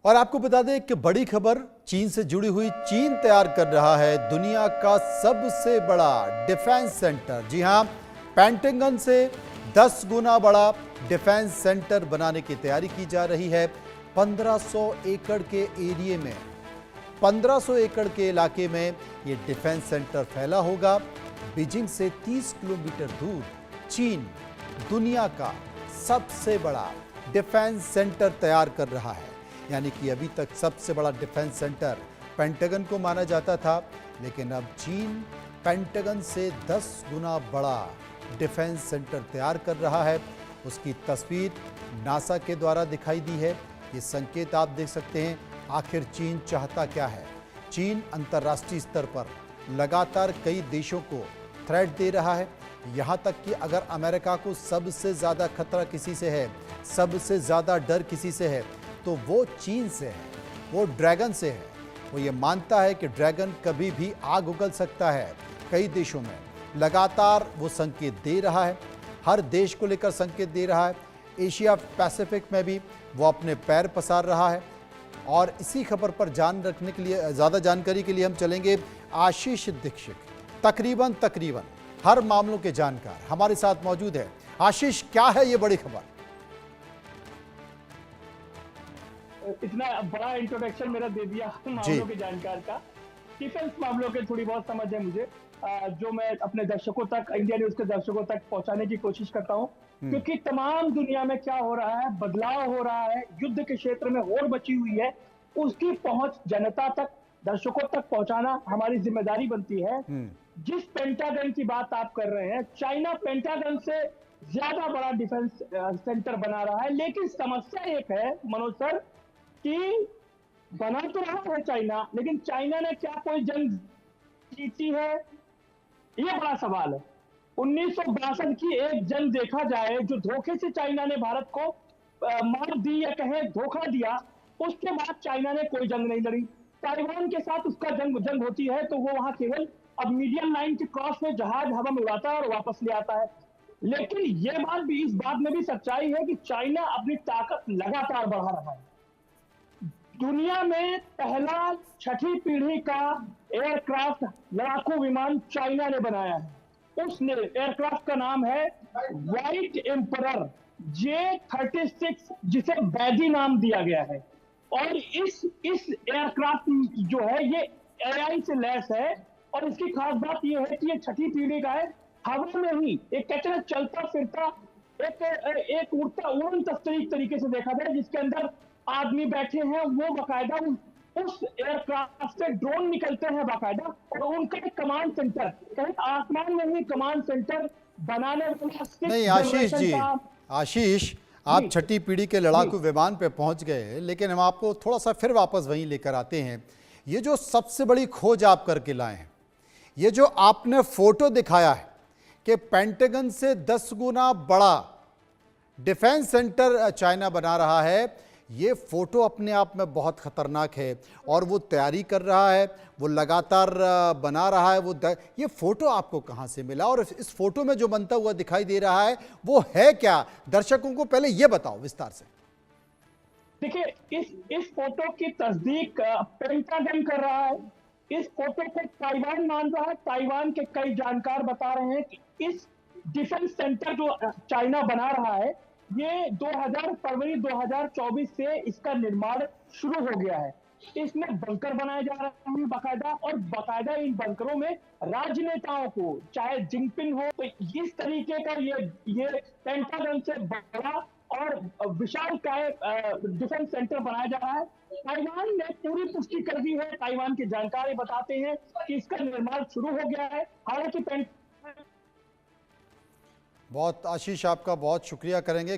और आपको बता दें कि बड़ी खबर चीन से जुड़ी हुई। चीन तैयार कर रहा है दुनिया का सबसे बड़ा डिफेंस सेंटर। जी हां, पेंटागन से 10 गुना बड़ा डिफेंस सेंटर बनाने की तैयारी की जा रही है। 1500 एकड़ के एरिया में, 1500 एकड़ के इलाके में ये डिफेंस सेंटर फैला होगा। बीजिंग से 30 किलोमीटर दूर चीन दुनिया का सबसे बड़ा डिफेंस सेंटर तैयार कर रहा है। यानी कि अभी तक सबसे बड़ा डिफेंस सेंटर पेंटागन को माना जाता था, लेकिन अब चीन पेंटागन से 10 गुना बड़ा डिफेंस सेंटर तैयार कर रहा है। उसकी तस्वीर नासा के द्वारा दिखाई दी है। ये संकेत आप देख सकते हैं। आखिर चीन चाहता क्या है? चीन अंतर्राष्ट्रीय स्तर पर लगातार कई देशों को थ्रेट दे रहा है। यहाँ तक कि अगर अमेरिका को सबसे ज़्यादा खतरा किसी से है, सबसे ज़्यादा डर किसी से है, तो वो चीन से है, वो ड्रैगन से है। वो ये मानता है कि ड्रैगन कभी भी आग उगल सकता है। कई देशों में लगातार वो संकेत दे रहा है, हर देश को लेकर संकेत दे रहा है। एशिया पैसिफिक में भी वो अपने पैर पसार रहा है। और इसी खबर पर जान रखने के लिए, ज़्यादा जानकारी के लिए हम चलेंगे आशीष दीक्षित, तकरीबन हर मामलों के जानकार हमारे साथ मौजूद है। आशीष, क्या है ये बड़ी खबर? इतना बड़ा इंट्रोडक्शन मेरा दे दिया मामलों के जानकार का। डिफेंस मामलों के थोड़ी बहुत समझ है मुझे, जो मैं अपने दर्शकों तक, इंडिया न्यूज के दर्शकों तक पहुंचाने की कोशिश करता हूं, क्योंकि तमाम दुनिया में क्या हो रहा है, बदलाव हो रहा है, युद्ध के क्षेत्र में होड़ मची हुई है, उसकी पहुंच जनता तक, दर्शकों तक पहुंचाना हमारी जिम्मेदारी बनती है। जिस पेंटागन की बात आप कर रहे हैं, चाइना पेंटागन से ज्यादा बड़ा डिफेंस सेंटर बना रहा है। लेकिन समस्या एक है मनोज सर, कि बना तो रहा है चाइना, लेकिन चाइना ने क्या कोई जंग जीती है, ये बड़ा सवाल है। 1962 की एक जंग देखा जाए, जो धोखे से चाइना ने भारत को मार दी, या कहे धोखा दिया, उसके बाद चाइना ने कोई जंग नहीं लड़ी। ताइवान के साथ उसका जंग होती है तो वो वहां केवल अब मीडियम लाइन के क्रॉस में जहाज हवा में उड़ाता है और वापस ले आता है। लेकिन ये बात भी, इस बात में भी सच्चाई है कि चाइना अपनी ताकत लगातार बढ़ा रहा है। दुनिया में पहला 6ठी पीढ़ी का एयरक्राफ्ट लड़ाकू विमान चाइना ने बनाया है। उस एयरक्राफ्ट का नाम है व्हाइट एम्परर J-36, जिसे बैजी नाम दिया गया है। और इस एयरक्राफ्ट जो है ये AI से लैस है। और इसकी खास बात ये है कि ये 6ठी पीढ़ी का है। हवा में ही एक कहते हैं चलता फिरता एक उड़ता उड़न तरीके से देखा जाए, जिसके अंदर आदमी बैठे हैं। वो बाकायदा उस एयरक्राफ्ट से ड्रोन निकलते हैं बाकायदा, और उनका एक कमांड सेंटर, कहीं आसमान में ही कमांड सेंटर बनाने वाला। नहीं आशीष जी, आशीष, आप 6ठी पीढ़ी के लड़ाकू विमान पे पहुंच गए, लेकिन हम आपको थोड़ा सा फिर वापस वहीं लेकर आते हैं। ये जो सबसे बड़ी खोज आप करके लाए हैं, ये जो आपने फोटो दिखाया है कि पेंटागन से 10 गुना बड़ा डिफेंस सेंटर चाइना बना रहा है, ये फोटो अपने आप में बहुत खतरनाक है। और वो तैयारी कर रहा है, वो लगातार बना रहा है। ये फोटो आपको कहां से मिला, और इस फोटो में जो बनता हुआ दिखाई दे रहा है वो है क्या? दर्शकों को पहले ये बताओ विस्तार से। देखिए, इस फोटो की तस्दीक पेंटागन कर रहा है। इस फोटो को ताइवान मान रहा है। ताइवान के कई जानकार बता रहे हैं कि इस डिफेंस सेंटर जो चाइना बना रहा है, ये फरवरी 2024 से इसका निर्माण शुरू हो गया है। इसमें बंकर बनाए जा रहे हैं बाकायदा, और बाकायदा इन बंकरों में राजनेताओं को, चाहे जिनपिंग हो, तो इस तरीके का ये पेंटागन से बड़ा और विशालकाय डिफेंस सेंटर बनाया जा रहा है। ताइवान ने पूरी पुष्टि कर दी है। ताइवान के जानकार बताते हैं कि इसका निर्माण शुरू हो गया है। हालांकि बहुत आशीष, आपका बहुत शुक्रिया करेंगे।